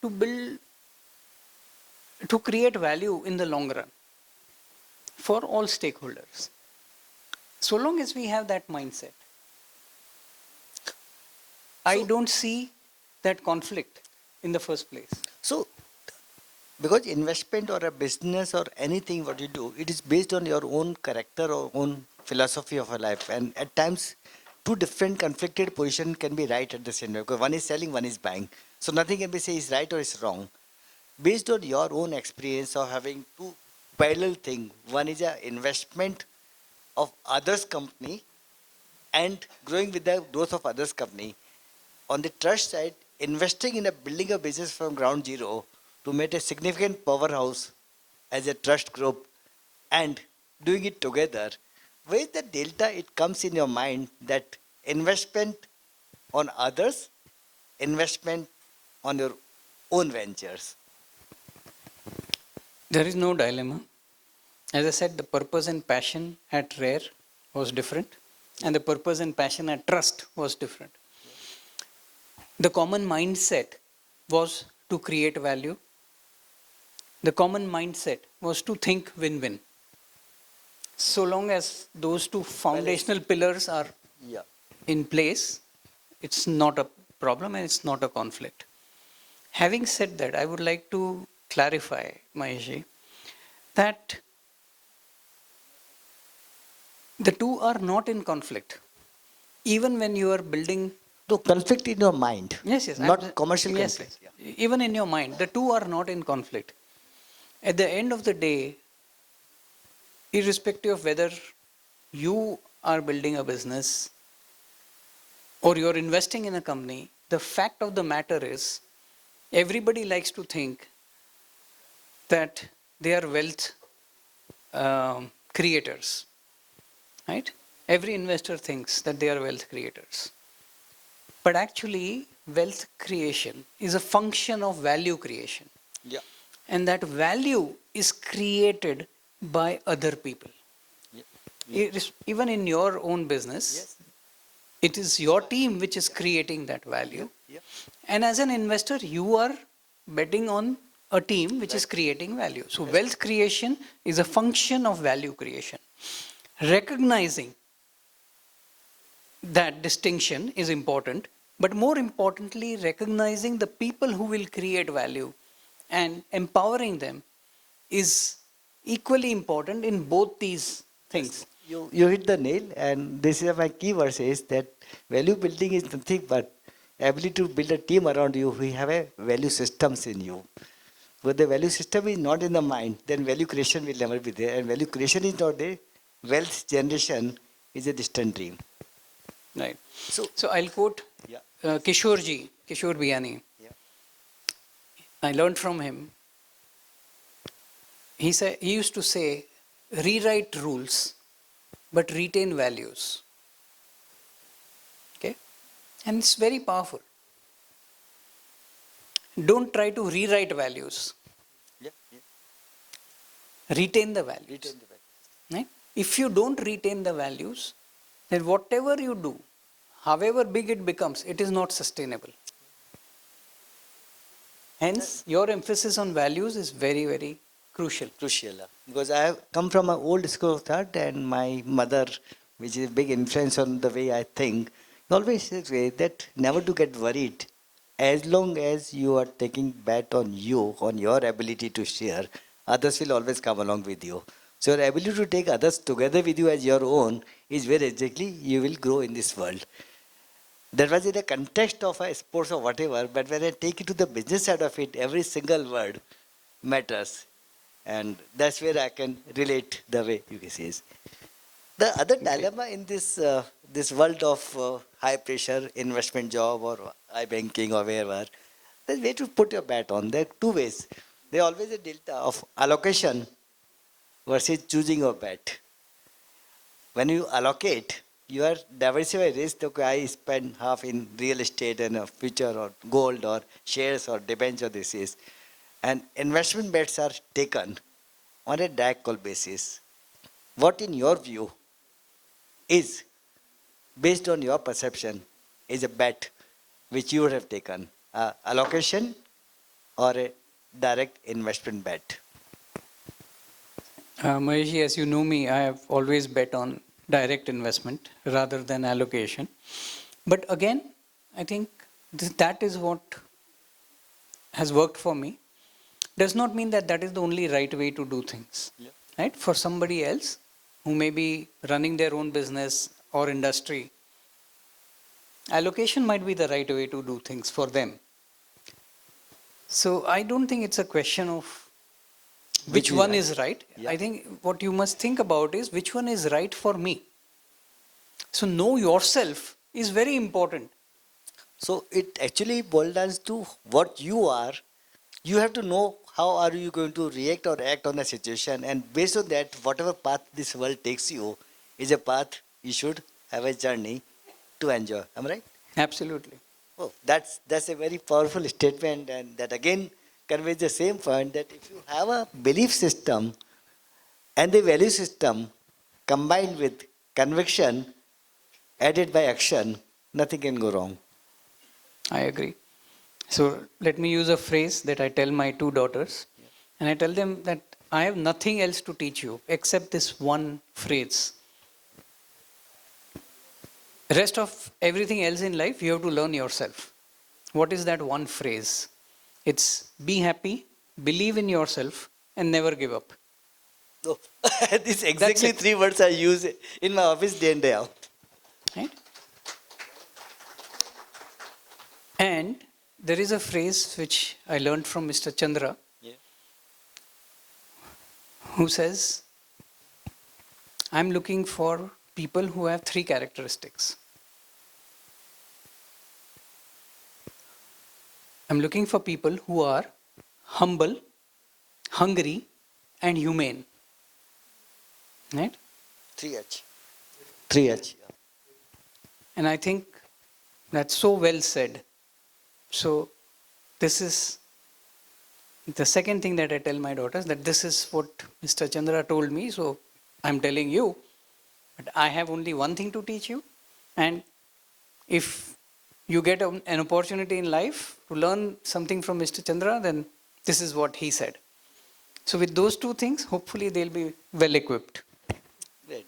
to build, to create value in the long run for all stakeholders. So long as we have that mindset, I don't see that conflict in the first place. So, because investment or a business or anything what you do, it is based on your own character or own philosophy of a life. And at times, two different conflicted position can be right at the same time. Because one is selling, one is buying. So nothing can be say is right or is wrong. Based on your own experience of having two parallel thing. One is a investment of others company and growing with the growth of others company. On the trust side, investing in a building a business from ground zero to make a significant powerhouse as a trust group and doing it together, where is the delta it comes in your mind that investment on others, investment on your own ventures? There is no dilemma. As I said, the purpose and passion at Rare was different, and the purpose and passion at Trust was different. The common mindset was to create value. The common mindset was to think win-win. So long as those two foundational pillars are in place, it's not a problem and it's not a conflict. Having said that, I would like to clarify, Mahesh, that the two are not in conflict. Even when you are building. So conflict in your mind. Yes. Not commercial yes, conflict. Yes. Even in your mind, the two are not in conflict. At the end of the day, irrespective of whether you are building a business or you're investing in a company, the fact of the matter is everybody likes to think that they are wealth creators, right? Every investor thinks that they are wealth creators. But actually, wealth creation is a function of value creation. Yeah. And that value is created by other people. Even in your own business, it is your team which is creating that value. And as an investor, you are betting on a team which is creating value. So wealth creation is a function of value creation. Recognizing that distinction is important, but more importantly, recognizing the people who will create value and empowering them is equally important in both these things. You hit the nail, and this is my key verse is that value building is nothing but ability to build a team around you who have a value systems in you. But the value system is not in the mind, then value creation will never be there. And value creation is not there. Wealth generation is a distant dream. Right. So I'll quote Kishore Biyani. Yeah. I learned from him. He used to say, rewrite rules, but retain values. Okay? And it's very powerful. Don't try to rewrite values. Retain the values. Right? If you don't retain the values, then whatever you do, however big it becomes, it is not sustainable. Hence, your emphasis on values is very, very crucial. Because I have come from an old school of thought, and my mother, which is a big influence on the way I think, always says that never to get worried. As long as you are taking bet on you, on your ability to share, others will always come along with you. So your ability to take others together with you as your own is where exactly you will grow in this world. That was in the context of a sports or whatever, but when I take it to the business side of it, every single word matters. And that's where I can relate the way you can say. The other dilemma in this this world of high pressure investment job or banking or wherever, there's way to put your bet on. There are two ways. There always a delta of allocation versus choosing your bet. When you allocate, you are diversify risk. Okay, I spend half in real estate and a future or gold or shares or debentures or this is. And investment bets are taken on a direct call basis. What in your view is, based on your perception, is a bet which you would have taken? Allocation or a direct investment bet? Mahesh, as you know me, I have always bet on direct investment rather than allocation. But again, I think that is what has worked for me. Does not mean that that is the only right way to do things. Yeah. Right? For somebody else who may be running their own business or industry, allocation might be the right way to do things for them. So I don't think it's a question of which Which is one right? is right. Yeah. I think what you must think about is which one is right for me. So know yourself is very important. So it actually boils down to what you are. You have to know how are you going to react or act on a situation, and based on that, whatever path this world takes you is a path you should have a journey to enjoy. Am I right? Absolutely. Oh, that's a very powerful statement, and that again conveys the same point that if you have a belief system and the value system combined with conviction added by action, nothing can go wrong. I agree. So let me use a phrase that I tell my two daughters, and I tell them that I have nothing else to teach you except this one phrase. Rest of everything else in life, you have to learn yourself. What is that one phrase? It's be happy, believe in yourself, and never give up. So, these That's exactly it. three words I use in my office day and day out. Right? And there is a phrase which I learned from Mr. Chandra, Yeah. who says, I'm looking for people who have three characteristics. I'm looking for people who are humble, hungry, and humane. Right? 3H. 3H. And I think that's so well said. So, this is the second thing that I tell my daughters, that this is what Mr. Chandra told me. So, I'm telling you, but I have only one thing to teach you. And if you get an opportunity in life to learn something from Mr. Chandra, then this is what he said. So, with those two things, hopefully they'll be well equipped. Right.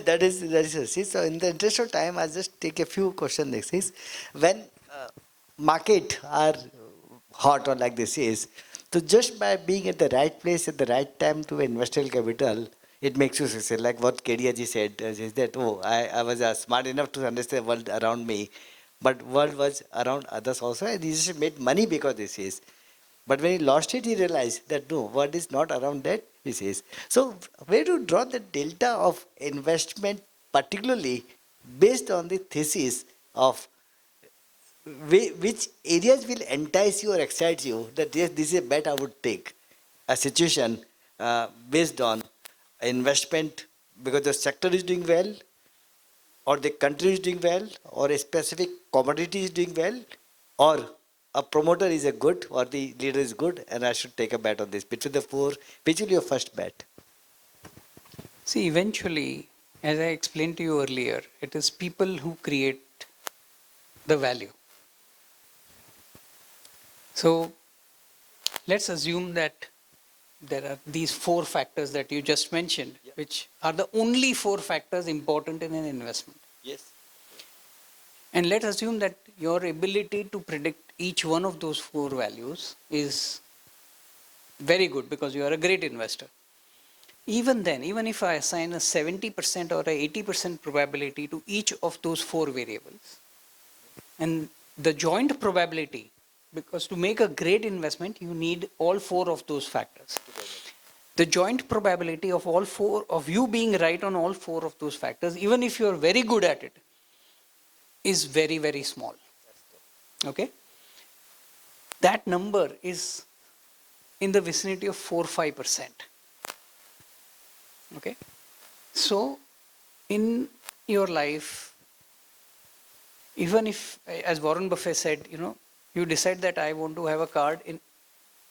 That is a see. So in the interest of time, I'll just take a few questions. This is when market are hot or like this is. So just by being at the right place at the right time to industrial capital, it makes you success. Like what Kediaji said, is that I was smart enough to understand the world around me, but world was around others also, and he just made money because this is. But when he lost it, he realized that no, what is not around that, he says. So, where to draw the delta of investment, particularly based on the thesis of which areas will entice you or excite you, that yes, this is a bet I would take. A situation based on investment because the sector is doing well, or the country is doing well, or a specific commodity is doing well, or a promoter is a good, or the leader is good, and I should take a bet on this. Between the four, which will your first bet? See, eventually, as I explained to you earlier, it is people who create the value. So, let's assume that there are these four factors that you just mentioned, Yeah. which are the only four factors important in an investment. Yes. And let's assume that your ability to predict each one of those four values is very good because you are a great investor. Even then, even if I assign a 70% or a 80% probability to each of those four variables, and the joint probability, because to make a great investment, you need all four of those factors. The joint probability of all four, of you being right on all four of those factors, even if you're very good at it, is very, very small. Okay? That number is in the vicinity of 4-5%. Okay? So, in your life, even if, as Warren Buffett said, you decide that I want to have a card in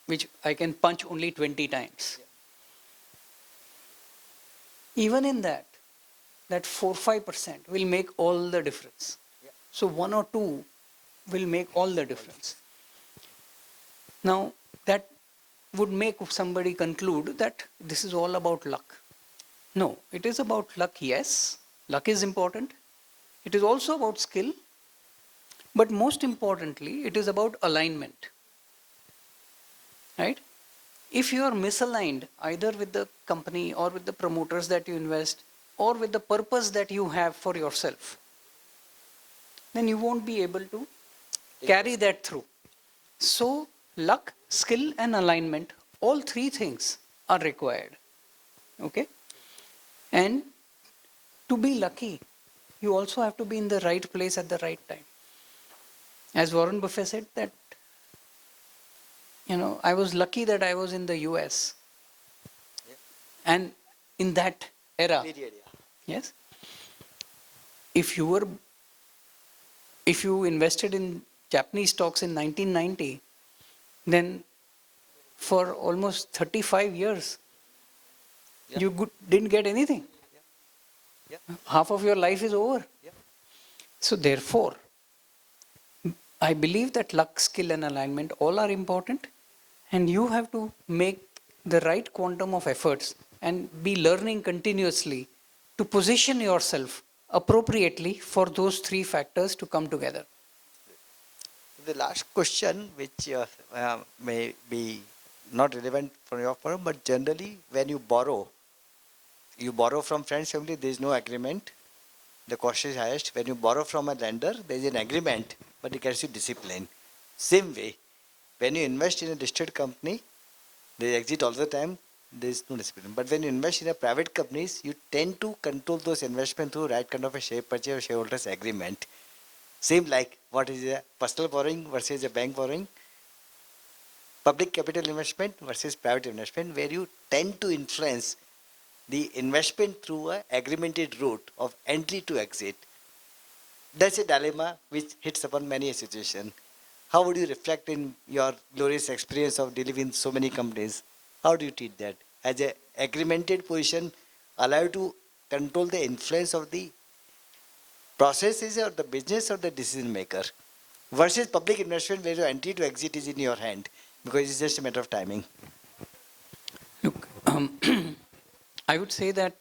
which I can punch only 20 times. Even in that 4-5% will make all the difference. So one or two will make all the difference. Now, that would make somebody conclude that this is all about luck. No, it is about luck, yes. Luck is important. It is also about skill. But most importantly, it is about alignment. Right? If you are misaligned either with the company or with the promoters that you invest or with the purpose that you have for yourself, then you won't be able to carry that through. So, luck, skill, and alignment, all three things are required. Okay? And to be lucky, you also have to be in the right place at the right time. As Warren Buffett said, that, I was lucky that I was in the US. And in that era, yes, if you invested in Japanese stocks in 1990, then for almost 35 years, you didn't get anything. Half of your life is over. So therefore, I believe that luck, skill, and alignment all are important, and you have to make the right quantum of efforts and be learning continuously to position yourself appropriately for those three factors to come together. The last question, which may be not relevant for your firm, but generally when you borrow from friends family, there is no agreement. The cost is highest. When you borrow from a lender, there is an agreement, but it gets you discipline. Same way, when you invest in a listed company, they exit all the time, there is no discipline. But when you invest in a private companies, you tend to control those investments through right kind of a share purchase or shareholders agreement. Same like what is a personal borrowing versus a bank borrowing, public capital investment versus private investment, where you tend to influence the investment through a agreemented route of entry to exit. That's a dilemma which hits upon many a situation. How would you reflect in your glorious experience of dealing with so many companies? How do you treat that? As a agreemented position, allow you to control the influence of the processes or the business or the decision maker, versus public investment where your entry to exit is in your hand because it's just a matter of timing. Look, I would say that